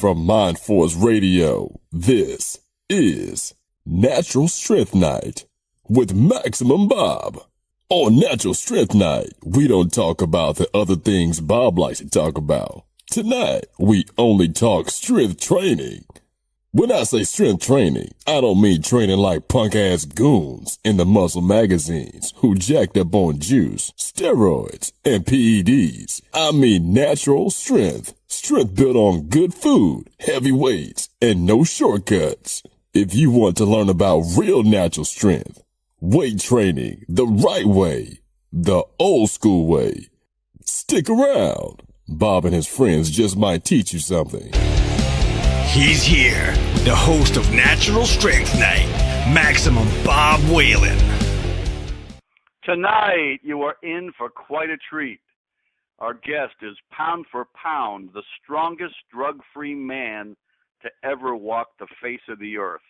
from Mind Force Radio, this is Natural Strength Night with Maximum Bob. On Natural Strength Night, we don't talk about the other things Bob likes to talk about. Tonight, we only talk strength training. When I say strength training, I don't mean training like punk-ass goons in the muscle magazines who jacked up on juice, steroids, and PEDs. I mean natural strength. Strength built on good food, heavy weights, and no shortcuts. If you want to learn about real natural strength, weight training the right way, the old school way, stick around. Bob and his friends just might teach you something. He's here, the host of Natural Strength Night, Maximum Bob Whalen. Tonight, you are in for quite a treat. Our guest is pound for pound the strongest drug-free man to ever walk the face of the earth,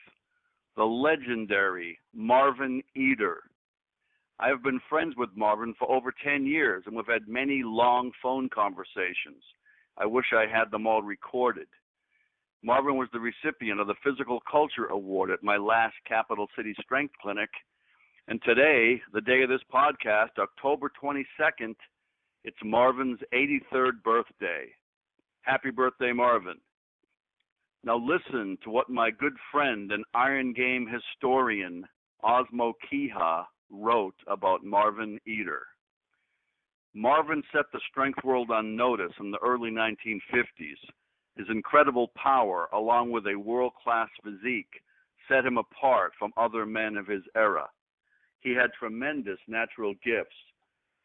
the legendary Marvin Eder. I have been friends with Marvin for over 10 years, and we've had many long phone conversations. I wish I had them all recorded. Marvin was the recipient of the Physical Culture Award at my last Capital City Strength Clinic. And today, the day of this podcast, October 22nd, it's Marvin's 83rd birthday. Happy birthday, Marvin. Now listen to what my good friend and Iron Game historian, Osmo Kiha, wrote about Marvin Eder. Marvin set the strength world on notice in the early 1950s. His incredible power, along with a world-class physique, set him apart from other men of his era. He had tremendous natural gifts,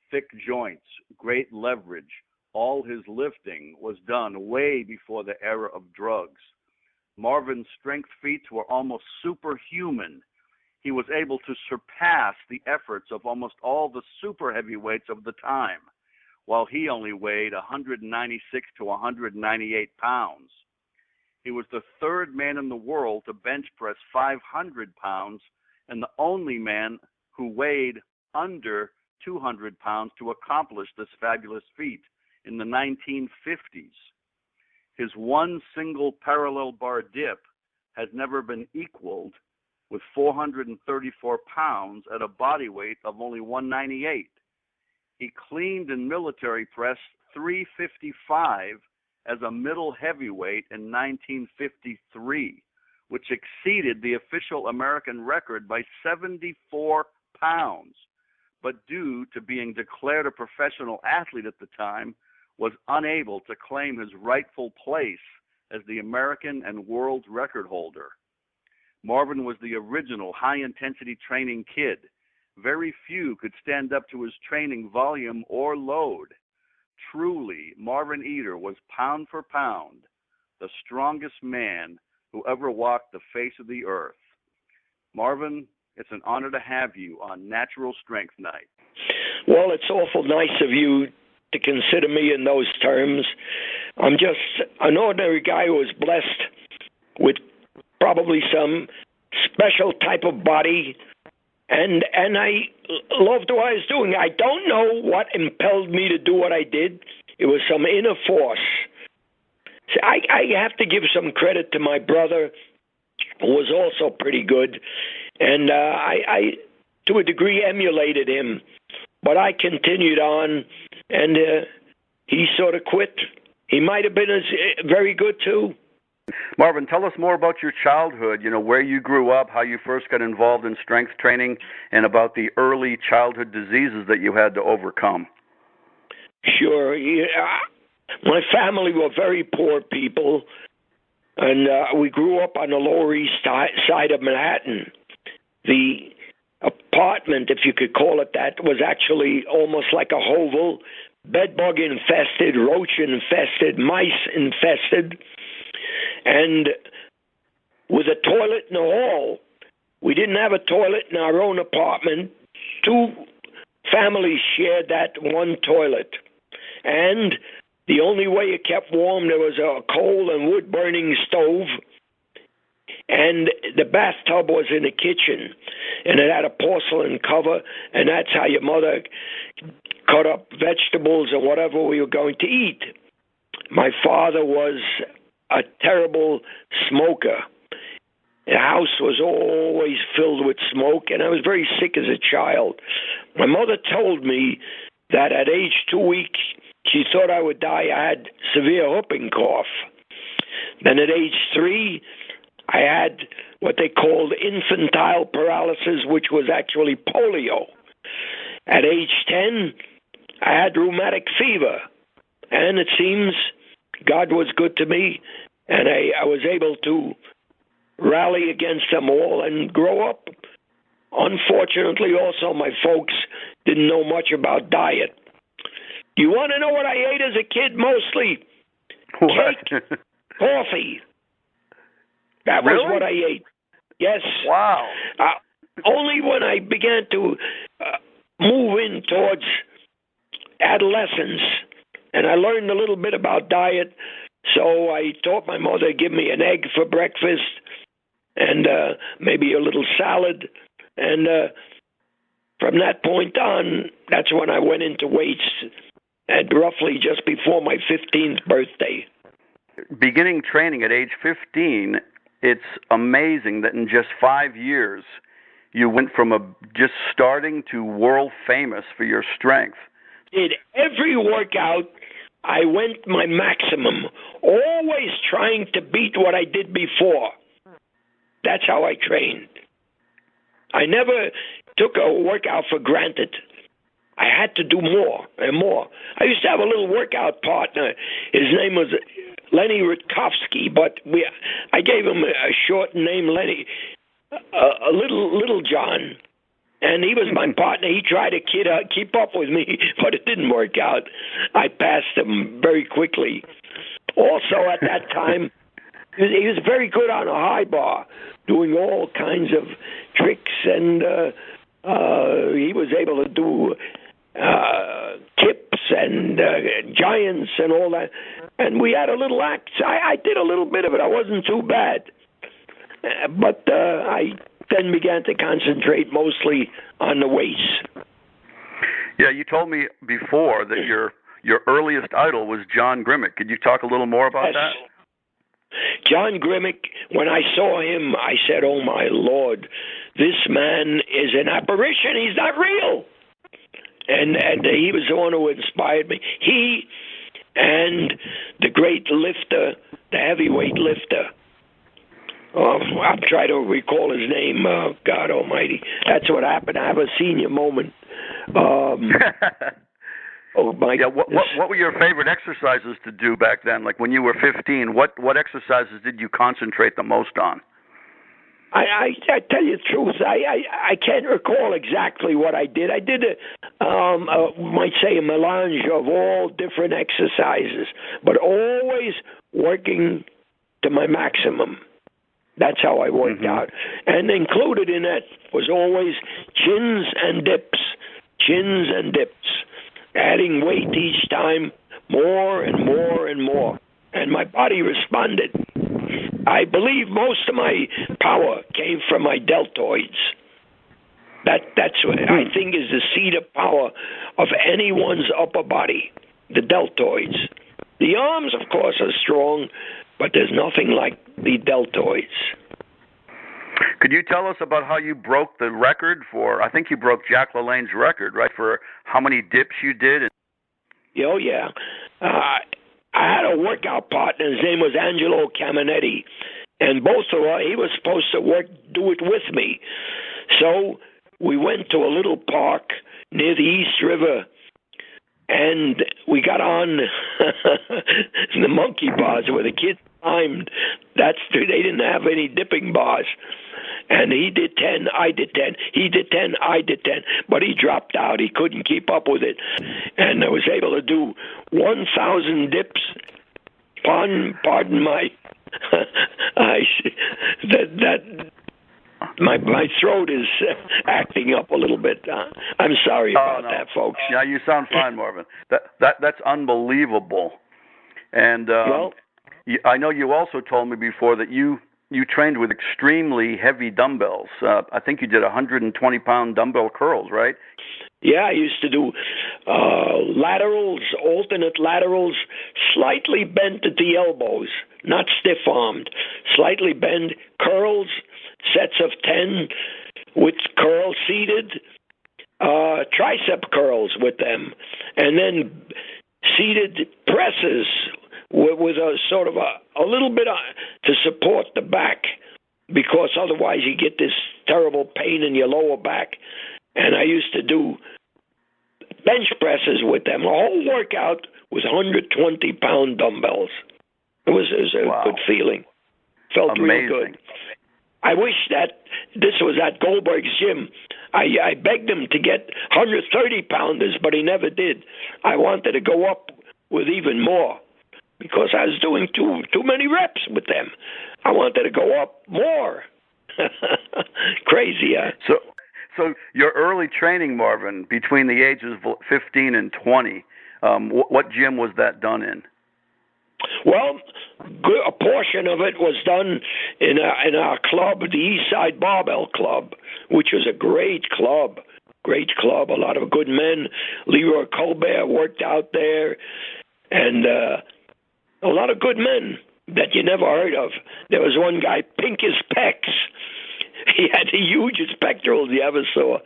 thick joints, great leverage. All his lifting was done way before the era of drugs. Marvin's strength feats were almost superhuman. He was able to surpass the efforts of almost all the super heavyweights of the time, while he only weighed 196 to 198 pounds. He was the third man in the world to bench press 500 pounds and the only man who weighed under 200 pounds to accomplish this fabulous feat in the 1950s. His one single parallel bar dip has never been equaled, with 434 pounds at a body weight of only 198. He cleaned in military press 355 as a middle heavyweight in 1953, which exceeded the official American record by 74 pounds. But due to being declared a professional athlete at the time, was unable to claim his rightful place as the American and world record holder. Marvin was the original high-intensity training kid. Very few could stand up to his training volume or load. Truly, Marvin Eder was pound for pound the strongest man who ever walked the face of the earth. Marvin, it's an honor to have you on Natural Strength Night. Well, it's awful nice of you to consider me in those terms. I'm just an ordinary guy who was blessed with probably some special type of body, and I loved what I was doing. I don't know what impelled me to do what I did. It was some inner force. See, I have to give some credit to my brother, who was also pretty good, and I to a degree emulated him, but I continued on, and he sort of quit. He might have been very good too. Marvin, tell us more about your childhood, where you grew up, how you first got involved in strength training, and about the early childhood diseases that you had to overcome. Sure. Yeah. My family were very poor people, and we grew up on the Lower East Side of Manhattan. The apartment, if you could call it that, was actually almost like a hovel, bedbug infested, roach infested, mice infested. And with a toilet in the hall, we didn't have a toilet in our own apartment. Two families shared that one toilet. And the only way it kept warm, there was a coal and wood-burning stove. And the bathtub was in the kitchen. And it had a porcelain cover. And that's how your mother cut up vegetables or whatever we were going to eat. My father was a terrible smoker. The house was always filled with smoke, and I was very sick as a child. My mother told me that at age 2 weeks, she thought I would die. I had severe whooping cough. Then at age 3, I had what they called infantile paralysis, which was actually polio. At age 10, I had rheumatic fever. And it seems God was good to me, and I was able to rally against them all and grow up. Unfortunately, also, my folks didn't know much about diet. You want to know what I ate as a kid mostly? What? Cake, coffee. That was Really? what I ate. Yes. Wow. Only when I began to move in towards adolescence, and I learned a little bit about diet, so I taught my mother to give me an egg for breakfast and maybe a little salad. And from that point on, that's when I went into weights at roughly just before my 15th birthday. Beginning training at age 15, it's amazing that in just 5 years, you went from just starting to world famous for your strength. Did every workout, I went my maximum, always trying to beat what I did before. That's how I trained. I never took a workout for granted. I had to do more and more. I used to have a little workout partner. His name was Lenny Rutkowski, but I gave him a short name, Lenny, a little John. And he was my partner. He tried to keep up with me, but it didn't work out. I passed him very quickly. Also, at that time, he was very good on a high bar, doing all kinds of tricks, and he was able to do tips and giants and all that. And we had a little act. I did a little bit of it. I wasn't too bad. But I then began to concentrate mostly on the weights. Yeah, you told me before that your earliest idol was John Grimmick. Could you talk a little more about that? John Grimmick, when I saw him, I said, oh, my Lord, this man is an apparition. He's not real. And he was the one who inspired me. He and the great lifter, the heavyweight lifter, I'm trying to recall his name. God Almighty, that's what happened. I have a senior moment. Oh my! Yeah. What were your favorite exercises to do back then? Like when you were 15, what exercises did you concentrate the most on? I tell you the truth, I can't recall exactly what I did. I did might say a melange of all different exercises, but always working to my maximum. That's how I worked out. And included in that was always chins and dips, adding weight each time, more and more and more. And my body responded. I believe most of my power came from my deltoids. That's what I think is the seat of power of anyone's upper body, the deltoids. The arms, of course, are strong, but there's nothing like the deltoids. Could you tell us about how you broke the record for, I think you broke Jack LaLanne's record, right, for how many dips you did? Oh, yeah. I had a workout partner. His name was Angelo Caminetti. And both of us, he was supposed to do it with me. So we went to a little park near the East River, and we got on the monkey bars where the kids climbed. They didn't have any dipping bars. And he did 10, I did 10. He did 10, I did 10. But he dropped out. He couldn't keep up with it. And I was able to do 1,000 dips. Pardon my... My throat is acting up a little bit. I'm sorry about that, folks. Yeah, you sound fine, Marvin. That's unbelievable. And I know you also told me before that you trained with extremely heavy dumbbells. I think you did 120-pound dumbbell curls, right? Yeah, I used to do laterals, alternate laterals, slightly bent at the elbows, not stiff-armed, slightly bent, curls, sets of 10 with curl seated, tricep curls with them, and then seated presses with a sort of a little bit to support the back, because otherwise you get this terrible pain in your lower back. And I used to do bench presses with them. The whole workout was 120-pound dumbbells. It was a good feeling. Felt real good. I wish that this was at Goldberg's gym. I begged him to get 130-pounders, but he never did. I wanted to go up with even more because I was doing too many reps with them. I wanted to go up more. Crazy, huh? So your early training, Marvin, between the ages of 15 and 20, what gym was that done in? Well, a portion of it was done in our club, the East Side Barbell Club, which was a great club. A lot of good men. Leroy Colbert worked out there, and a lot of good men that you never heard of. There was one guy, Pink as Pecs. He had the hugest pectorals you ever saw.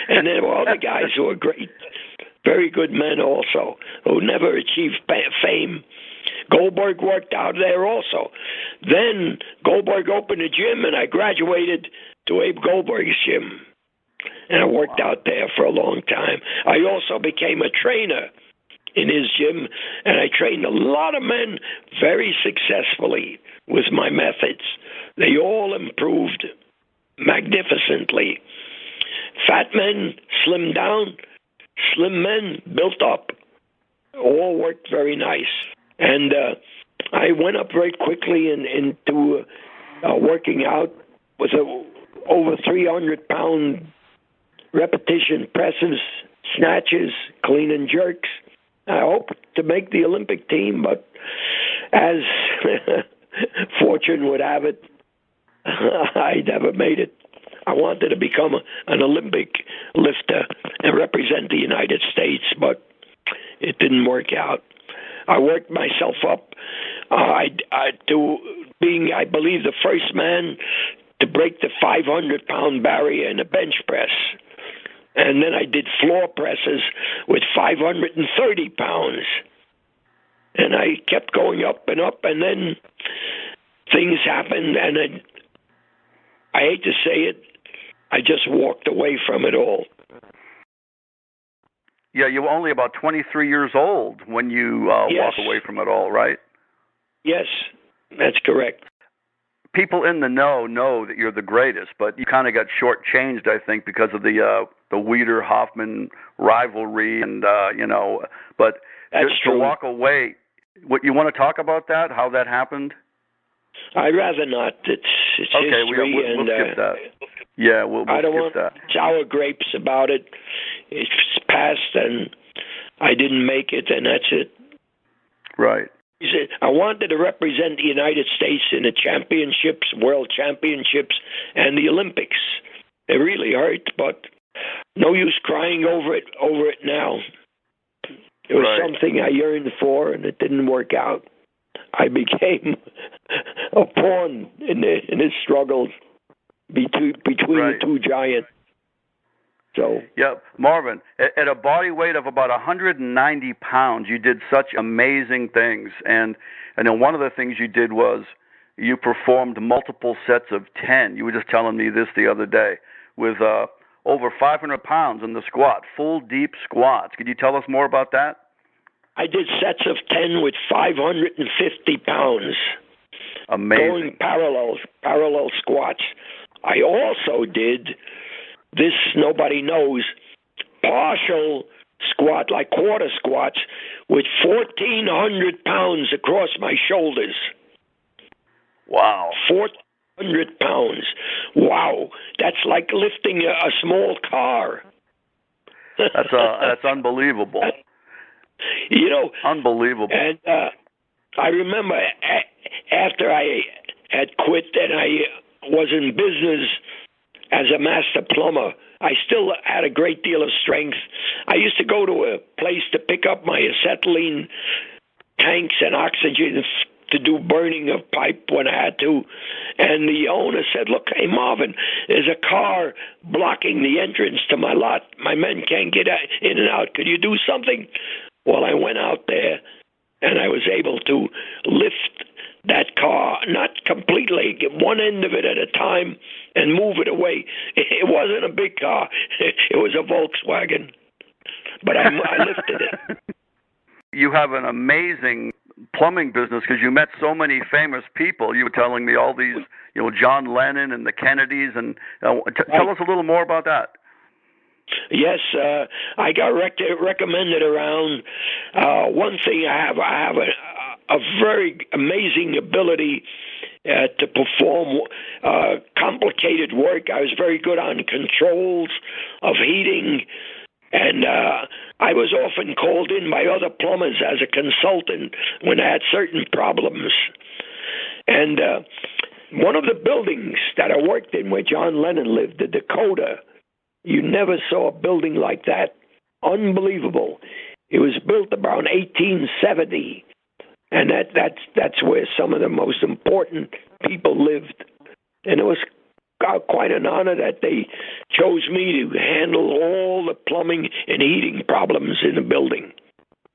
And there were other guys who were great, very good men also, who never achieved fame. Goldberg worked out there also. Then Goldberg opened a gym, and I graduated to Abe Goldberg's gym. And I worked out there for a long time. I also became a trainer in his gym, and I trained a lot of men very successfully with my methods. They all improved magnificently. Fat men slimmed down, slim men built up. All worked very nice. And I went up very quickly into working out with over 300-pound repetition presses, snatches, clean and jerks. I hope to make the Olympic team, but as fortune would have it, I never made it. I wanted to become an Olympic lifter and represent the United States, but it didn't work out. I worked myself up to being, I believe, the first man to break the 500-pound barrier in a bench press. And then I did floor presses with 530 pounds. And I kept going up, and then things happened, and I hate to say it, I just walked away from it all. Yeah, you were only about 23 years old when you walked away from it all, right? Yes, that's correct. People in the know that you're the greatest, but you kind of got shortchanged, I think, because of the Weider-Hoffman rivalry, and But that's to walk away, what you want to talk about that? How that happened? I'd rather not. It's okay. History, We'll skip that. Yeah, we'll I don't skip want that. sour grapes about it. It's past, and I didn't make it, and that's it. Right. I wanted to represent the United States in the championships, world championships, and the Olympics. It really hurt, but no use crying over it now. It was something I yearned for, and it didn't work out. I became a pawn in his struggles between the two giants. So, yeah, Marvin, at a body weight of about 190 pounds, you did such amazing things. And then one of the things you did was you performed multiple sets of 10. You were just telling me this the other day, with over 500 pounds in the squat, full deep squats. Could you tell us more about that? I did sets of 10 with 550 pounds. Amazing. Going parallel squats. I also did, this nobody knows, partial squat, like quarter squats, with 1,400 pounds across my shoulders. Wow. 1,400 pounds. Wow. That's like lifting a small car. That's unbelievable. Unbelievable. And I remember after I had quit and I was in business as a master plumber. I still had a great deal of strength. I used to go to a place to pick up my acetylene tanks and oxygen to do burning of pipe when I had to. And the owner said, look, hey, Marvin, there's a car blocking the entrance to my lot. My men can't get in and out. Could you do something? Well, I went out there, and I was able to lift that car, not completely, get one end of it at a time and move it away. It wasn't a big car. It was a Volkswagen. But I lifted it. You have an amazing plumbing business because you met so many famous people. You were telling me all these, John Lennon and the Kennedys. And tell us a little more about that. Yes, I got recommended around. One thing I have a very amazing ability to perform complicated work. I was very good on controls of heating, and I was often called in by other plumbers as a consultant when I had certain problems. And one of the buildings that I worked in where John Lennon lived, the Dakota, you never saw a building like that. Unbelievable. It was built around 1870. And that's where some of the most important people lived. And it was quite an honor that they chose me to handle all the plumbing and heating problems in the building.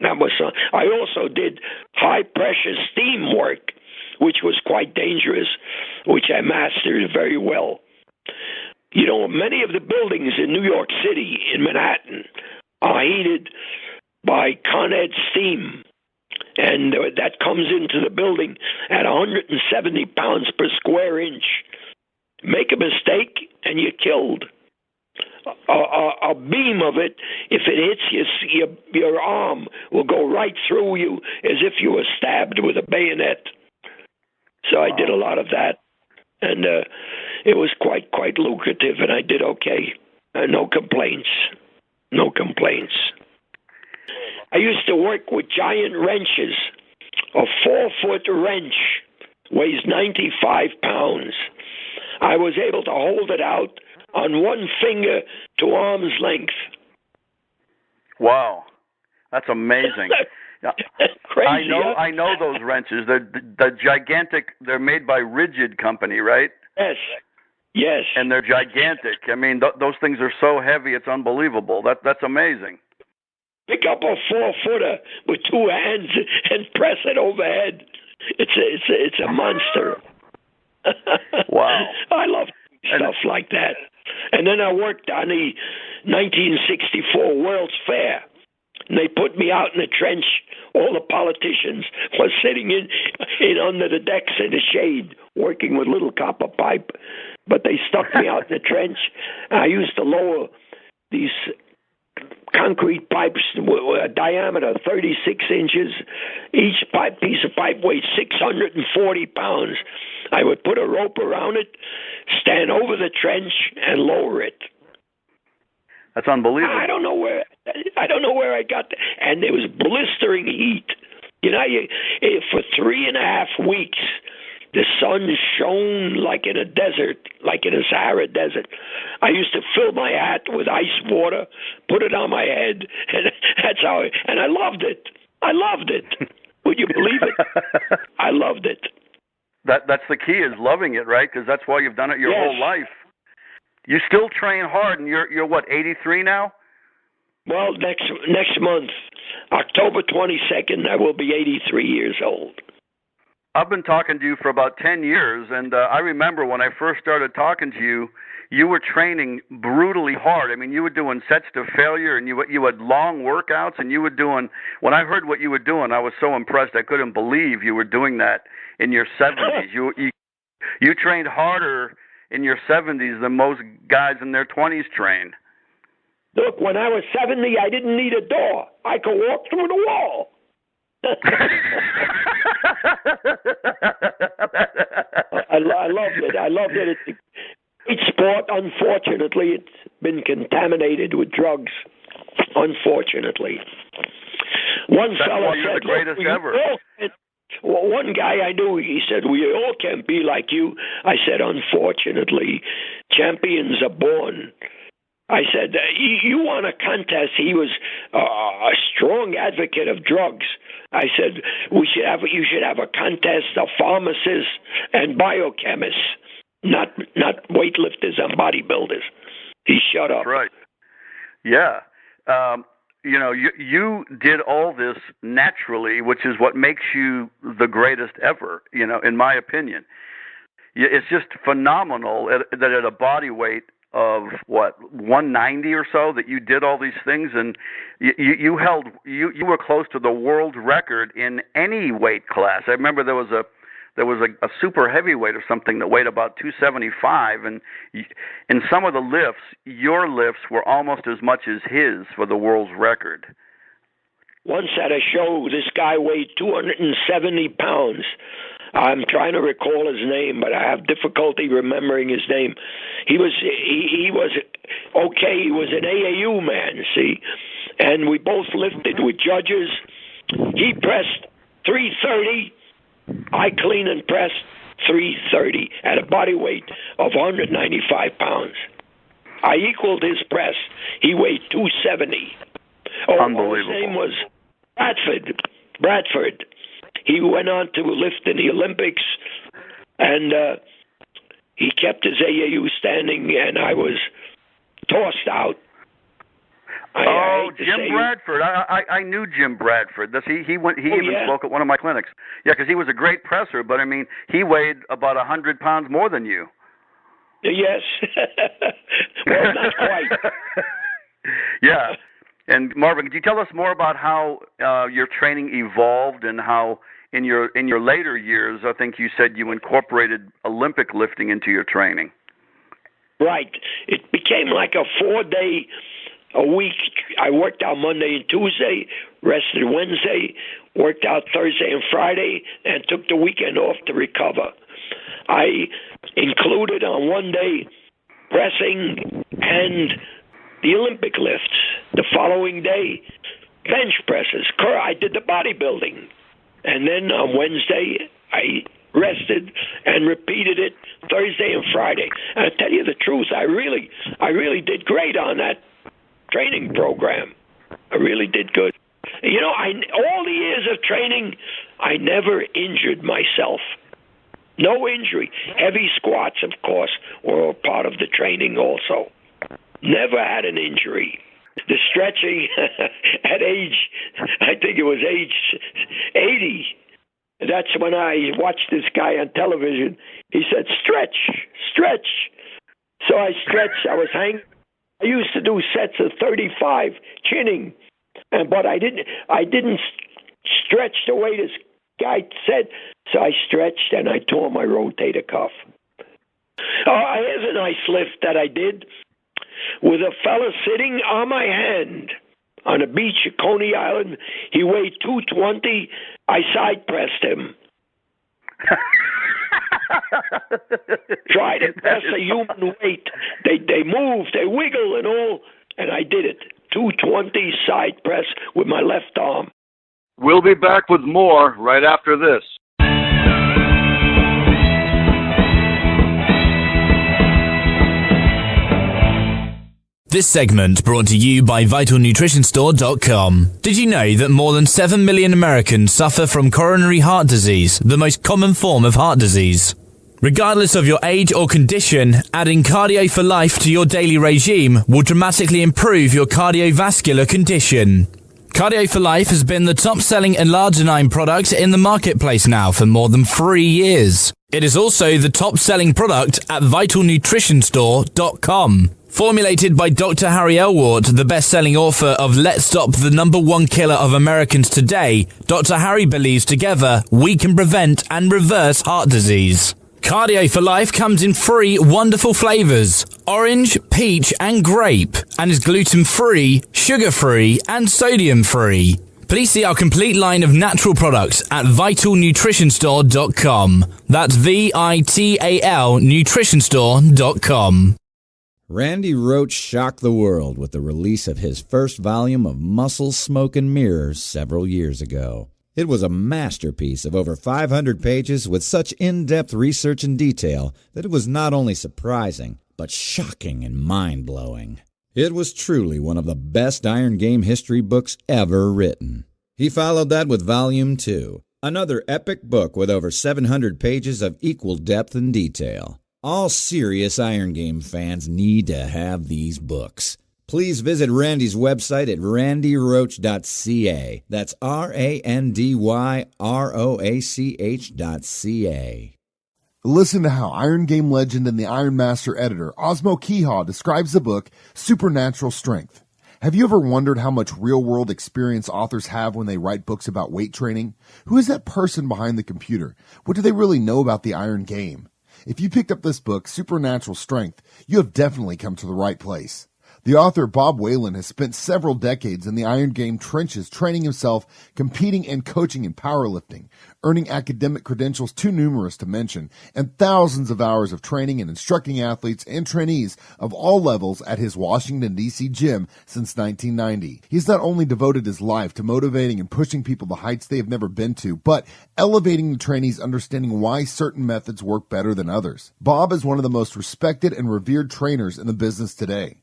That was. I also did high-pressure steam work, which was quite dangerous, which I mastered very well. Many of the buildings in New York City, in Manhattan, are heated by Con Ed steam. And that comes into the building at 170 pounds per square inch. Make a mistake, and you're killed. A beam of it, if it hits your arm, will go right through you as if you were stabbed with a bayonet. So I did a lot of that, and it was quite lucrative, and I did okay. No complaints. No complaints. I used to work with giant wrenches. A 4-foot wrench weighs 95 pounds. I was able to hold it out on one finger to arm's length. Wow, that's amazing. Crazy. I know those wrenches. They're gigantic. They're made by Rigid Company, right? Yes. And they're gigantic. I mean, those things are so heavy, it's unbelievable. That's amazing. Pick up a 4-footer with two hands and press it overhead. It's a monster. Wow. I love stuff like that. And then I worked on the 1964 World's Fair. And they put me out in the trench. All the politicians were sitting in under the decks in the shade, working with little copper pipe. But they stuck me out in the trench. I used to lower these concrete pipes with a diameter 36 inches. Each piece of pipe weighed 640 pounds. I would put a rope around it, stand over the trench, and lower it. That's unbelievable. I don't know where I got that. And there was blistering heat. For 3.5 weeks, the sun shone like in a desert, like in a Sahara desert. I used to fill my hat with ice water, put it on my head, and that's how. And I loved it. Would you believe it? I loved it. That's the key, is loving it, right? Because that's why you've done it your whole life. You still train hard, and you're what, 83 now? Well, next month, October 22nd, I will be 83 years old. I've been talking to you for about 10 years, and I remember when I first started talking to you, you were training brutally hard. I mean, you were doing sets to failure, and you had long workouts, and you were doing, when I heard what you were doing, I was so impressed. I couldn't believe you were doing that in your 70s. You trained harder in your 70s than most guys in their 20s train. Look, when I was 70, I didn't need a door. I could walk through the wall. I loved it. It's a great sport. Unfortunately, it's been contaminated with drugs. Unfortunately. One That's fellow why you're said, the greatest ever. one guy I knew, he said, we all can't be like you. I said, unfortunately, champions are born. I said, you want a contest. He was a strong advocate of drugs. I said, you should have a contest of pharmacists and biochemists, not weightlifters and bodybuilders. He shut up. Right. Yeah. You did all this naturally, which is what makes you the greatest ever, in my opinion. It's just phenomenal that at a body weight of 190 or so that you did all these things, and you were close to the world record in any weight class. I remember there was a super heavyweight or something that weighed about 275, and in some of the lifts, your lifts were almost as much as his for the world's record. Once at a show, this guy weighed 270 pounds. I'm trying to recall his name, but I have difficulty remembering his name. He was okay. He was an AAU man, see, and we both lifted with judges. He pressed 330. I clean and pressed 330 at a body weight of 195 pounds. I equaled his press. He weighed 270. Unbelievable. His name was Bradford. He went on to lift in the Olympics, and he kept his AAU standing, and I was tossed out. Jim Bradford. I knew Jim Bradford. He even spoke at one of my clinics. Yeah, because he was a great presser, but I mean, he weighed about 100 pounds more than you. Yes. Well, not quite. Yeah. And Marvin, could you tell us more about how your training evolved and how in your later years, I think you said you incorporated Olympic lifting into your training? Right. It became like a 4-day a week. I worked out Monday and Tuesday, rested Wednesday, worked out Thursday and Friday, and took the weekend off to recover. I included on one day pressing and the Olympic lifts. The following day, bench presses. I did the bodybuilding. And then on Wednesday, I rested and repeated it Thursday and Friday. And I tell you the truth, I really did great on that training program. I really did good. All the years of training, I never injured myself. No injury. Heavy squats, of course, were a part of the training also. Never had an injury. The stretching at I think it was age 80. That's when I watched this guy on television. He said, stretch. So I stretched. I was hanging. I used to do sets of 35 chinning, but I didn't stretch the way this guy said. So I stretched and I tore my rotator cuff. Here's a nice lift that I did with a fella sitting on my hand on a beach at Coney Island. He weighed 220. I side pressed him. Try to press a human weight. They move, they wiggle and all, and I did it. 220 side press with my left arm. We'll be back with more right after this. This segment brought to you by VitalNutritionStore.com. Did you know that more than 7 million Americans suffer from coronary heart disease, the most common form of heart disease? Regardless of your age or condition, adding Cardio for Life to your daily regime will dramatically improve your cardiovascular condition. Cardio for Life has been the top-selling L-arginine product in the marketplace now for more than 3 years. It is also the top-selling product at VitalNutritionStore.com. Formulated by Dr. Harry Elwart, the best-selling author of Let's Stop the Number One Killer of Americans Today, Dr. Harry believes together we can prevent and reverse heart disease. Cardio for Life comes in 3 wonderful flavors: orange, peach, and grape, and is gluten-free, sugar-free, and sodium-free. Please see our complete line of natural products at VitalNutritionStore.com. That's VITAL Nutritionstore.com. Randy Roach shocked the world with the release of his first volume of Muscle, Smoke, and Mirrors several years ago. It was a masterpiece of over 500 pages with such in-depth research and detail that it was not only surprising, but shocking and mind-blowing. It was truly one of the best Iron Game history books ever written. He followed that with Volume 2, another epic book with over 700 pages of equal depth and detail. All serious Iron Game fans need to have these books. Please visit Randy's website at randyroach.ca. That's RANDYROACH.ca. Listen to how Iron Game legend and the Iron Master editor Osmo Kehaw describes the book Supernatural Strength. Have you ever wondered how much real-world experience authors have when they write books about weight training? Who is that person behind the computer? What do they really know about the Iron Game? If you picked up this book, Supernatural Strength, you have definitely come to the right place. The author, Bob Whalen, has spent several decades in the Iron Game trenches training himself, competing and coaching in powerlifting, earning academic credentials too numerous to mention, and thousands of hours of training and instructing athletes and trainees of all levels at his Washington, D.C. gym since 1990. He's not only devoted his life to motivating and pushing people to heights they have never been to, but elevating the trainees' understanding why certain methods work better than others. Bob is one of the most respected and revered trainers in the business today.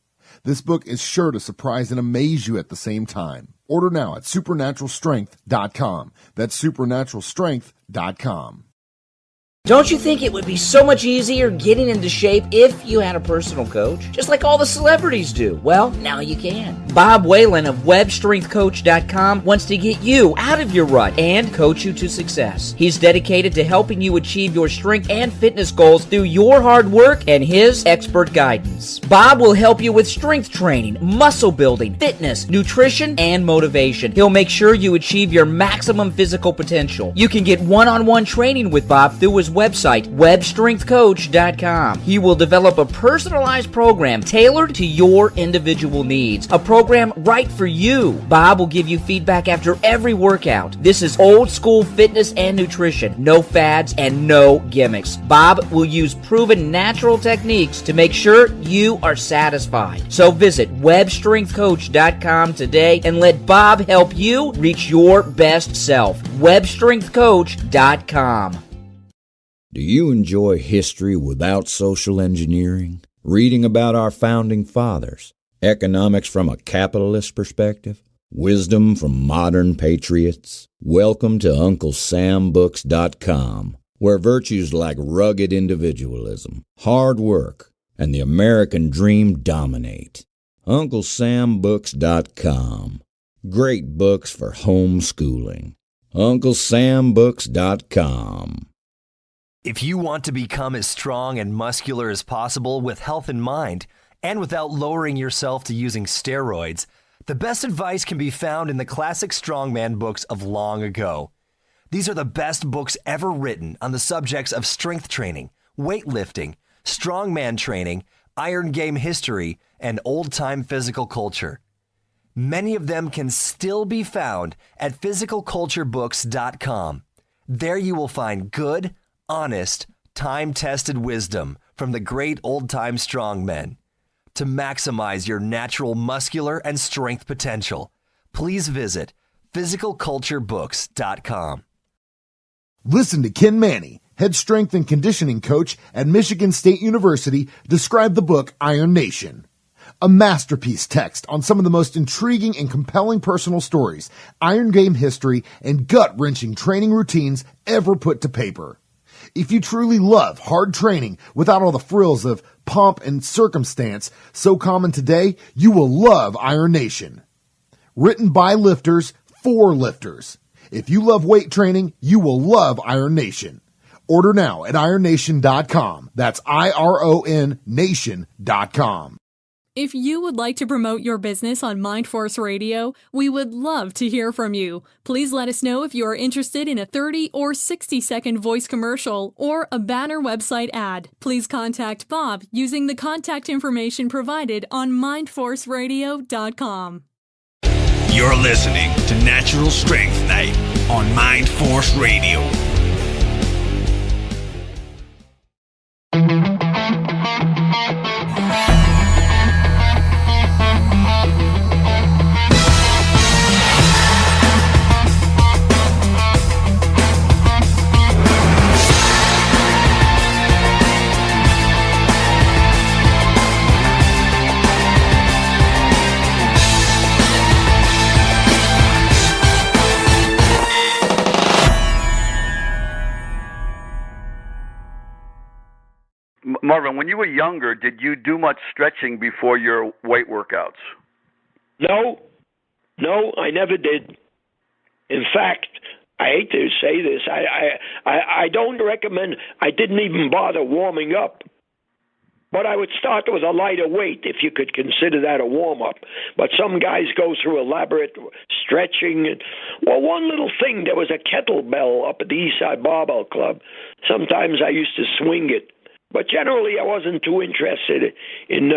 This book is sure to surprise and amaze you at the same time. Order now at supernaturalstrength.com. That's supernaturalstrength.com. Don't you think it would be so much easier getting into shape if you had a personal coach? Just like all the celebrities do. Well, now you can. Bob Whalen of WebStrengthCoach.com wants to get you out of your rut and coach you to success. He's dedicated to helping you achieve your strength and fitness goals through your hard work and his expert guidance. Bob will help you with strength training, muscle building, fitness, nutrition, and motivation. He'll make sure you achieve your maximum physical potential. You can get one-on-one training with Bob through his website, WebStrengthCoach.com. He will develop a personalized program tailored to your individual needs, a program right for you. Bob will give you feedback after every workout. This is old school fitness and nutrition. No fads and no gimmicks. Bob will use proven natural techniques to make sure you are satisfied. So visit WebStrengthCoach.com today and let Bob help you reach your best self. WebStrengthCoach.com. Do you enjoy history without social engineering? Reading about our founding fathers? Economics from a capitalist perspective? Wisdom from modern patriots? Welcome to UncleSamBooks.com, where virtues like rugged individualism, hard work, and the American dream dominate. UncleSamBooks.com. Great books for homeschooling. UncleSamBooks.com. If you want to become as strong and muscular as possible with health in mind, and without lowering yourself to using steroids, the best advice can be found in the classic strongman books of long ago. These are the best books ever written on the subjects of strength training, weightlifting, strongman training, Iron Game history, and old-time physical culture. Many of them can still be found at physicalculturebooks.com. There you will find good, honest, time-tested wisdom from the great old-time strongmen. To maximize your natural muscular and strength potential, please visit physicalculturebooks.com. Listen to Ken Manny, head strength and conditioning coach at Michigan State University, describe the book Iron Nation. A masterpiece text on some of the most intriguing and compelling personal stories, Iron Game history, and gut-wrenching training routines ever put to paper. If you truly love hard training without all the frills of pomp and circumstance so common today, you will love Iron Nation. Written by lifters for lifters. If you love weight training, you will love Iron Nation. Order now at ironnation.com. That's IRON Nation.com. If you would like to promote your business on MindForce Radio, we would love to hear from you. Please let us know if you are interested in a 30 or 60-second voice commercial or a banner website ad. Please contact Bob using the contact information provided on mindforceradio.com. You're listening to Natural Strength Night on MindForce Radio. Marvin, when you were younger, did you do much stretching before your weight workouts? No, I never did. In fact, I hate to say this, I don't recommend. I didn't even bother warming up. But I would start with a lighter weight, if you could consider that a warm-up. But some guys go through elaborate stretching. Well, one little thing, there was a kettlebell up at the Eastside Barbell Club. Sometimes I used to swing it. But generally, I wasn't too interested in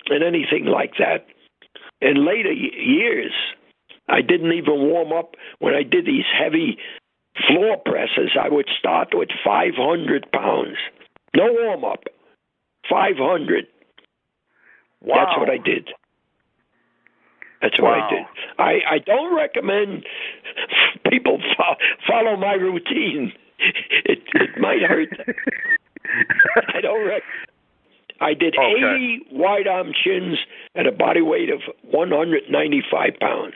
anything like that. In later years, I didn't even warm up. When I did these heavy floor presses, I would start with 500 pounds. No warm-up. 500. Wow. That's what I did. That's what I did. I don't recommend people follow my routine. It might hurt them. I did 80 wide arm chins at a body weight of 195 pounds.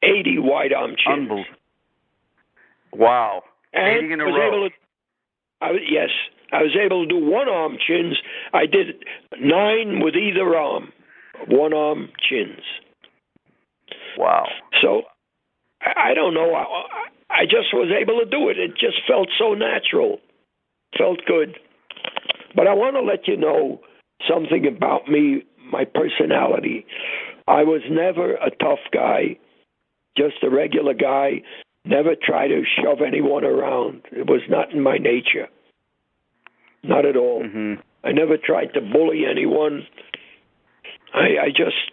80 wide arm chins. Wow. And 80 in a row. Yes. I was able to do one-arm chins. I did 9 with either arm, one-arm chins. Wow. So, I don't know. I just was able to do it. It just felt so natural. Felt good. But I want to let you know something about me, my personality. I was never a tough guy, just a regular guy. Never try to shove anyone around. It was not in my nature. Not at all. Mm-hmm. I never tried to bully anyone. I just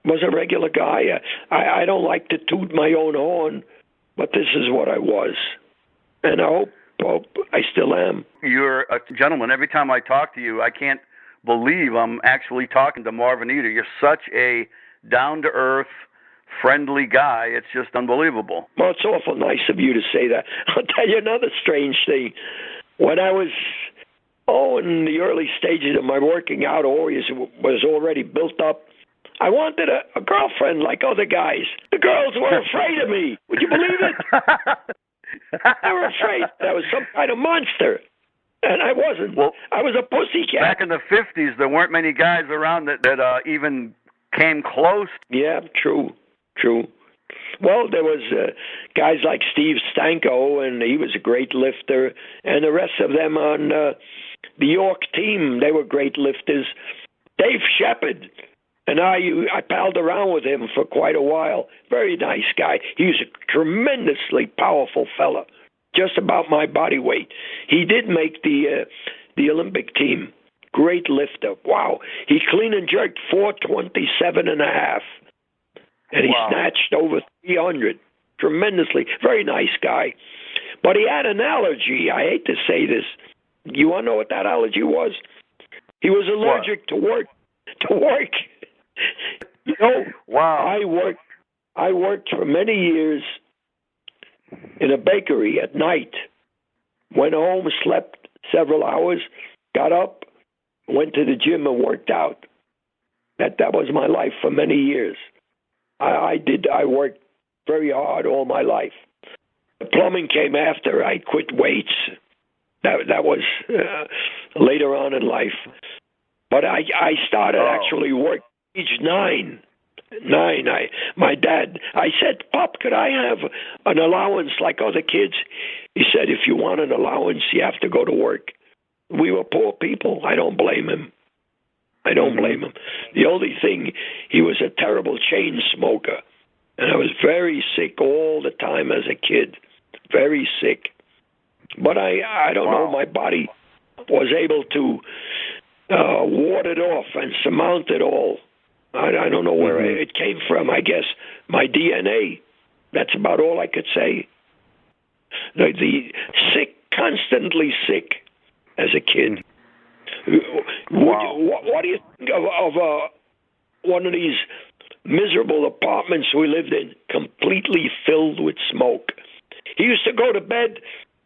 was a regular guy. I don't like to toot my own horn, but this is what I was. And I hope I still am. You're a gentleman. Every time I talk to you, I can't believe I'm actually talking to Marvin Eder. You're such a down-to-earth, friendly guy. It's just unbelievable. Well, it's awful nice of you to say that. I'll tell you another strange thing. When I was in the early stages of my working out, always was already built up. I wanted a girlfriend like other guys. The girls were afraid of me. Would you believe it? They were afraid that I was some kind of monster. And I wasn't. Well, I was a pussycat. Back in the 50s, there weren't many guys around that even came close. Yeah, true. Well, there was guys like Steve Stanko, and he was a great lifter, and the rest of them on the York team, they were great lifters. Dave Shepard, and I palled around with him for quite a while. Very nice guy. He was a tremendously powerful fella, just about my body weight. He did make the Olympic team. Great lifter. Wow. He clean and jerked 427 and a half. And he snatched over 300. Tremendously. Very nice guy. But he had an allergy. I hate to say this. You want to know what that allergy was? He was allergic to work. You know, I worked for many years in a bakery at night. Went home, slept several hours, got up, went to the gym and worked out. That was my life for many years. I worked very hard all my life. The plumbing came after I quit weights. That was later on in life. But I started actually work age 9. My dad, I said, Pop, could I have an allowance like other kids? He said, if you want an allowance, you have to go to work. We were poor people. I don't blame him. The only thing, he was a terrible chain smoker. And I was very sick all the time as a kid. Very sick. But I don't know, my body was able to ward it off and surmount it all. I don't know where it came from. I guess my DNA. That's about all I could say. The sick, constantly sick as a kid. What do you think of one of these miserable apartments we lived in, completely filled with smoke? He used to go to bed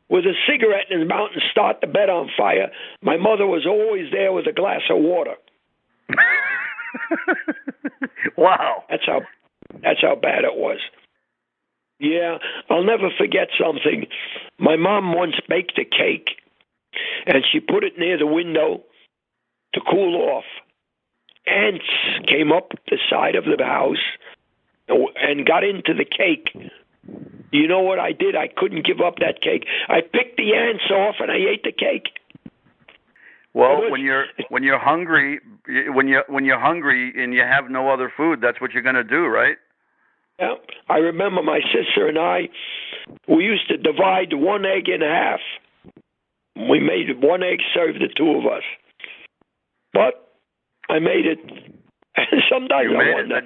with a cigarette in his mouth and start the bed on fire. My mother was always there with a glass of water. Wow. That's how bad it was. Yeah, I'll never forget something. My mom once baked a cake, and she put it near the window to cool off. Ants came up the side of the house and got into the cake. You know what I did? I couldn't give up that cake. I picked the ants off and I ate the cake. Well, when you're hungry, when you're hungry and you have no other food, that's what you're going to do, right? Yeah. I remember my sister and I, we used to divide one egg in half. We made one egg serve the two of us. But I made it. Sometimes I wonder.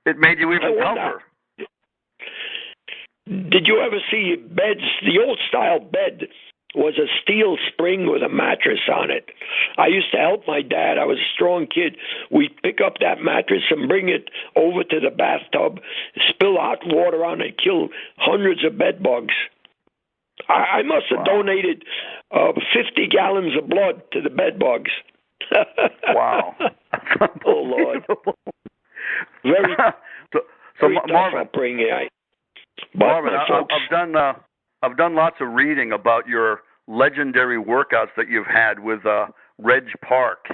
It made you even tougher. Did you ever see beds? The old style bed was a steel spring with a mattress on it. I used to help my dad. I was a strong kid. We'd pick up that mattress and bring it over to the bathtub, spill hot water on it, kill hundreds of bed bugs. I must have donated 50 gallons of blood to the bed bugs. Wow. Oh, Lord. Very very Marvin, upbringing. Marvin, I've done lots of reading about your legendary workouts that you've had with Reg Park,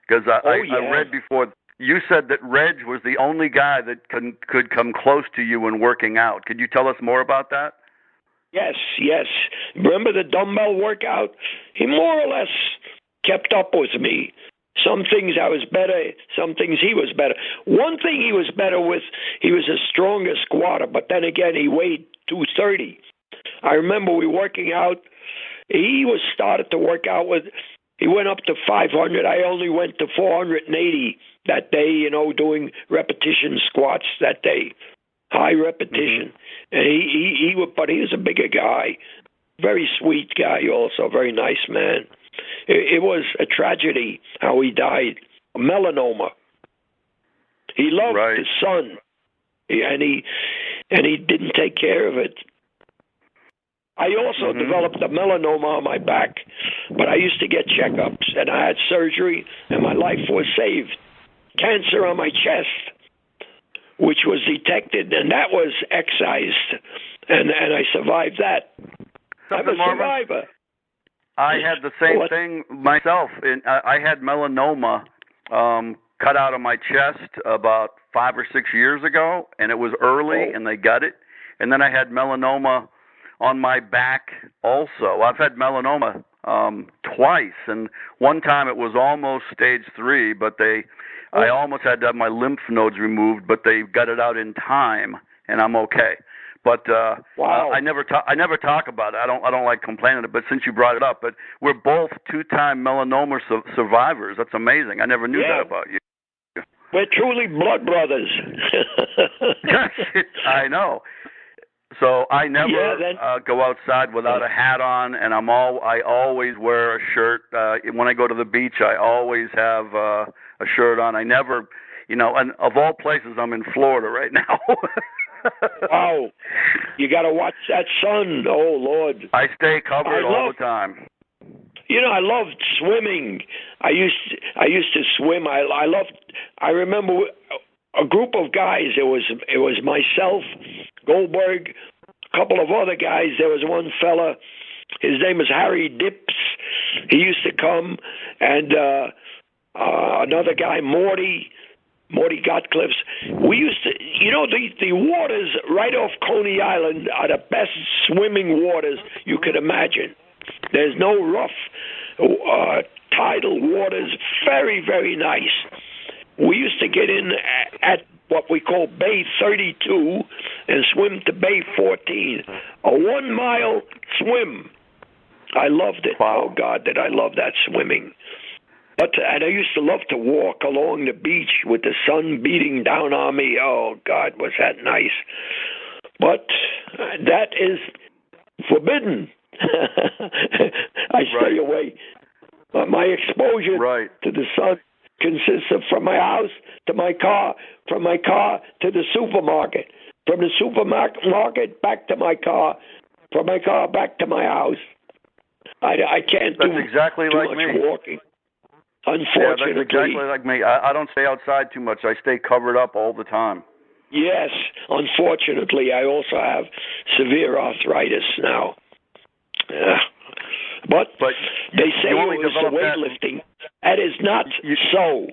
because I read before you said that Reg was the only guy that could come close to you in working out. Could you tell us more about that? Yes. Remember the dumbbell workout? He more or less kept up with me. Some things I was better, some things he was better. One thing he was better with, he was a stronger squatter, but then again, he weighed 230. I remember we working out. He started to work out with, he went up to 500. I only went to 480 that day, doing repetition squats that day. High repetition. Mm-hmm. And but he was a bigger guy. Very sweet guy also, very nice man. It was a tragedy how he died. Melanoma. He loved his son, and he didn't take care of it. I also developed a melanoma on my back, but I used to get checkups, and I had surgery, and my life was saved. Cancer on my chest, which was detected, and that was excised, and I survived that. I'm a survivor. I had the same thing myself. I had melanoma cut out of my chest about 5 or 6 years ago, and it was early, and they got it. And then I had melanoma on my back also. I've had melanoma twice, and one time it was almost stage 3, but I almost had to have my lymph nodes removed, but they got it out in time, and I'm okay. But I never talk about it. I don't like complaining. But since you brought it up, but we're both 2-time melanoma survivors. That's amazing. I never knew that about you. We're truly blood brothers. I know. So I never go outside without a hat on, and I always wear a shirt. When I go to the beach, I always have a shirt on. I never, and of all places, I'm in Florida right now. Wow. You got to watch that sun. Oh, Lord. I stay covered all the time. I loved swimming. I used to swim. I remember a group of guys. It was myself, Goldberg, a couple of other guys. There was one fella. His name was Harry Dips. He used to come, and another guy, Morty Gotcliffs. We used to, the waters right off Coney Island are the best swimming waters you could imagine. There's no rough tidal waters. Very, very nice. We used to get in at what we call Bay 32 and swim to Bay 14. A 1-mile swim. I loved it. Wow. Oh, God, did I love that swimming. And I used to love to walk along the beach with the sun beating down on me. Oh, God, was that nice. But that is forbidden. I stay away. My exposure to the sun consists of from my house to my car, from my car to the supermarket, from the supermarket back to my car, from my car back to my house. I can't do exactly too like much me. walking. Unfortunately. Yeah, that's exactly like me. I don't stay outside too much. I stay covered up all the time. Yes. Unfortunately, I also have severe arthritis now. But they say you it only was the develop that- weightlifting. That is not so.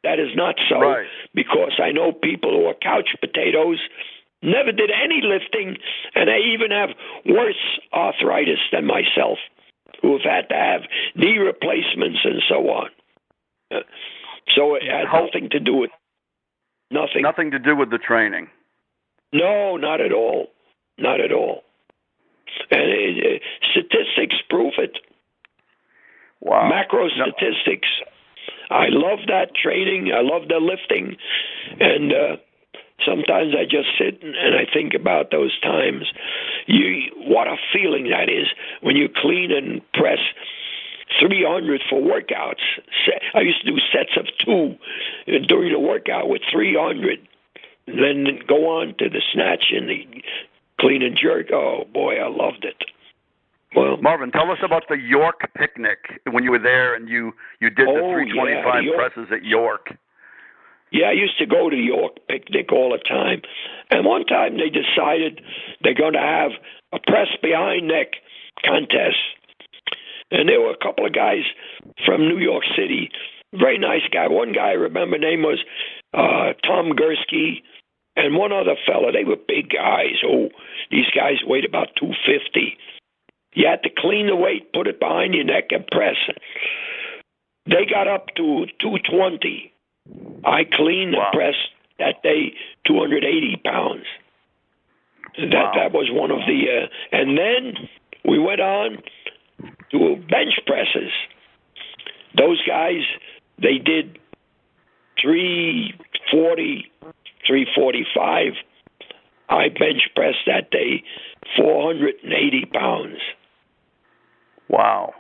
That is not so. Right. Because I know people who are couch potatoes, never did any lifting, and they even have worse arthritis than myself, who have had to have knee replacements and so on. So it had nothing to do with nothing. Nothing to do with the training. No, not at all. Not at all. And statistics prove it. Wow. Macro statistics. I love that training. I love the lifting. And sometimes I just sit and I think about those times. What a feeling that is when you clean and press 300 for workouts. I used to do sets of 2 during the workout with 300. And then go on to the snatch and the clean and jerk. Oh, boy, I loved it. Well, Marvin, tell us about the York picnic when you were there and you did the 325 presses at York. Yeah, I used to go to York picnic all the time. And one time they decided they're going to have a press behind neck contest. And there were a couple of guys from New York City, very nice guy. One guy I remember name was Tom Gursky, and one other fella. They were big guys. Oh, these guys weighed about 250. You had to clean the weight, put it behind your neck, and press it. They got up to 220. I cleaned and pressed that day 280 pounds. That was one of the... and then we went on to bench presses. Those guys, they did 340, 345. I bench pressed that day 480 pounds. Wow.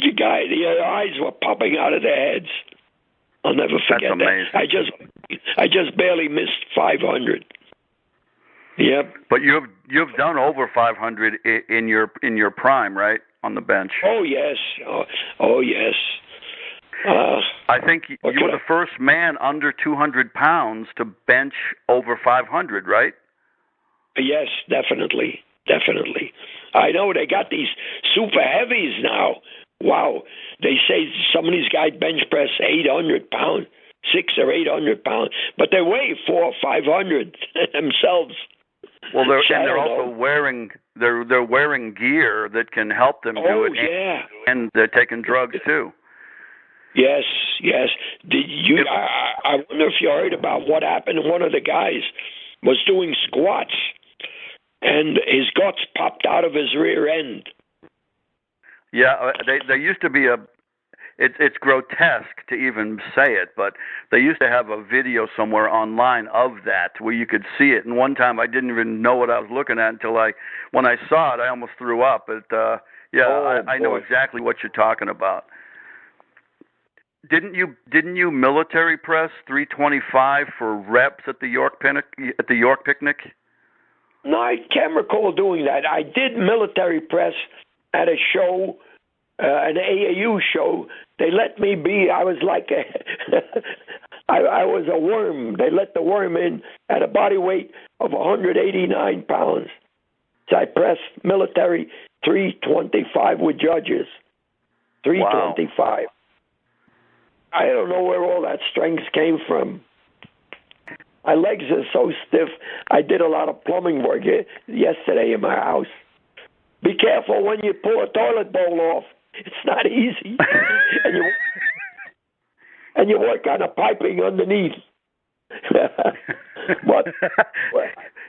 The eyes were popping out of their heads. I'll never forget That's amazing. that. I just barely missed 500. Yep. But you've done over 500 in your prime, right? On the bench. Oh yes. Oh yes. I think you were the first man under 200 pounds to bench over 500, right? Yes, definitely. Definitely. I know they got these super heavies now. Wow. They say some of these guys bench press 800 pounds, 600 or 800 pounds, but they weigh 400 or 500 themselves. Well, they're also wearing gear that can help them do it. Oh, yeah. And they're taking drugs too. Yes, yes. Did you? I wonder if you heard about what happened. One of the guys was doing squats, and his guts popped out of his rear end. Yeah, there used to be it's grotesque to even say it, but they used to have a video somewhere online of that where you could see it. And one time I didn't even know what I was looking at until when I saw it, I almost threw up. But I know exactly what you're talking about. Didn't you military press 325 for reps at the York picnic? No, I can't recall doing that. I did military press at a show, an AAU show. They let me be. I was like I was a worm. They let the worm in at a body weight of 189 pounds. So I pressed military 325 with judges. 325. Wow. I don't know where all that strength came from. My legs are so stiff. I did a lot of plumbing work yesterday in my house. Be careful when you pull a toilet bowl off. It's not easy. and you work on the piping underneath. But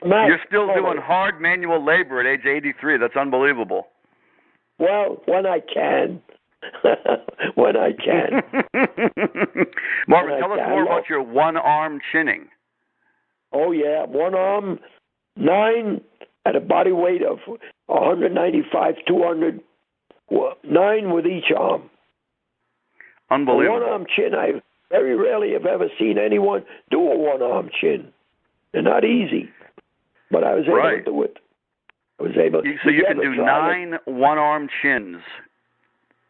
you're still doing hard manual labor at age 83. That's unbelievable. Well, when I can. When I can. Marvin, tell us more about your one-arm chinning. Oh, yeah. One arm, 9 at a body weight of 195, 200, 9 with each arm. Unbelievable. A one-arm chin, I very rarely have ever seen anyone do a one-arm chin. They're not easy, but I was able to do it. I was able. So you can do 9 one-arm chins.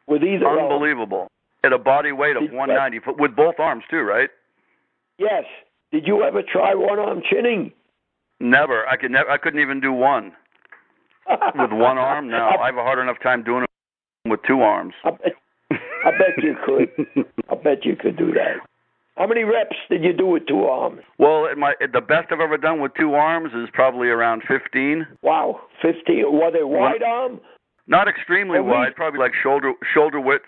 With either Unbelievable. At a body weight of 190, with both arms too, right? Yes. Did you ever try one-arm chinning? Never. I couldn't even do one. With one arm? No, I have a hard enough time doing it with two arms. I bet you could. I bet you could do that. How many reps did you do with two arms? Well, the best I've ever done with two arms is probably around 15. Wow, 15. Were they wide arm? Not extremely wide, probably like shoulder width.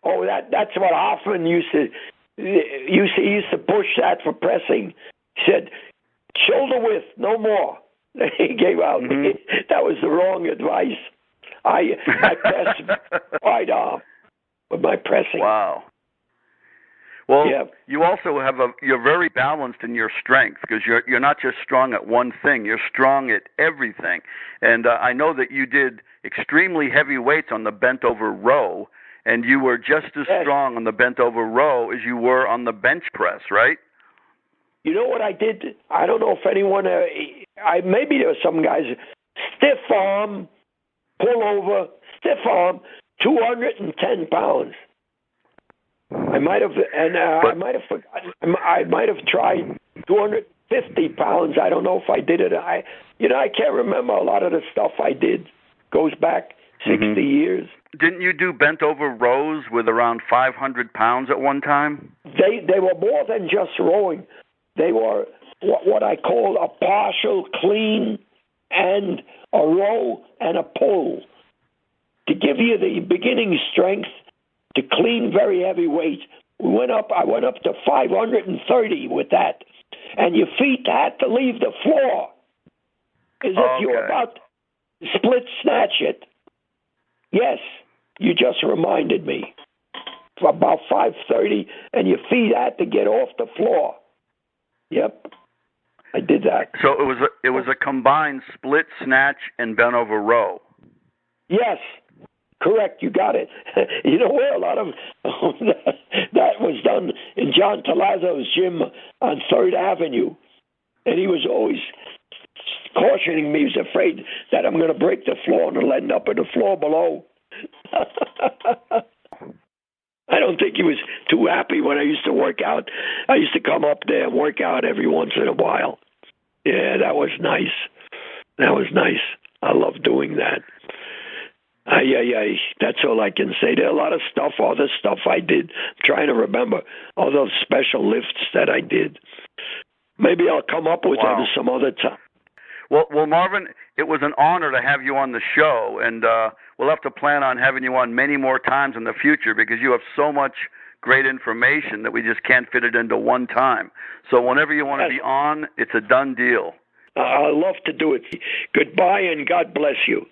Oh, that's what Hoffman used to. He used to push that for pressing. He said, shoulder width, no more. He gave out. Mm-hmm. That was the wrong advice. I press wide arm with my pressing. Wow. Well, yeah. You also you're very balanced in your strength because you're not just strong at one thing. You're strong at everything. And I know that you did extremely heavy weights on the bent over row, and you were just as strong on the bent over row as you were on the bench press, right? You know what I did? I don't know if anyone. Maybe there were some guys. Stiff arm, pull over, stiff arm, 210 pounds. I might have, and I might have forgotten. I might have tried 250 pounds. I don't know if I did it. I can't remember a lot of the stuff I did. Goes back 60 years. Didn't you do bent over rows with around 500 pounds at one time? They were more than just rowing. They were what I call a partial clean and a row and a pull to give you the beginning strength. To clean very heavy weight, I went up to 530 with that. And your feet had to leave the floor as if you were about to split snatch it. Yes, you just reminded me. For about 530, and your feet had to get off the floor. Yep, I did that. So it was a combined split snatch and bent over row. Yes. Correct, you got it. You know where a lot of that was done in John Talazzo's gym on 3rd Avenue. And he was always cautioning me. He was afraid that I'm going to break the floor and it'll end up in the floor below. I don't think he was too happy when I used to work out. I used to come up there and work out every once in a while. Yeah, that was nice. That was nice. I love doing that. That's all I can say. There are a lot of stuff, all the stuff I did. I'm trying to remember all those special lifts that I did. Maybe I'll come up with them some other time. Well, Marvin, it was an honor to have you on the show, and we'll have to plan on having you on many more times in the future because you have so much great information that we just can't fit it into one time. So whenever you want to be on, it's a done deal. I love to do it. Goodbye, and God bless you.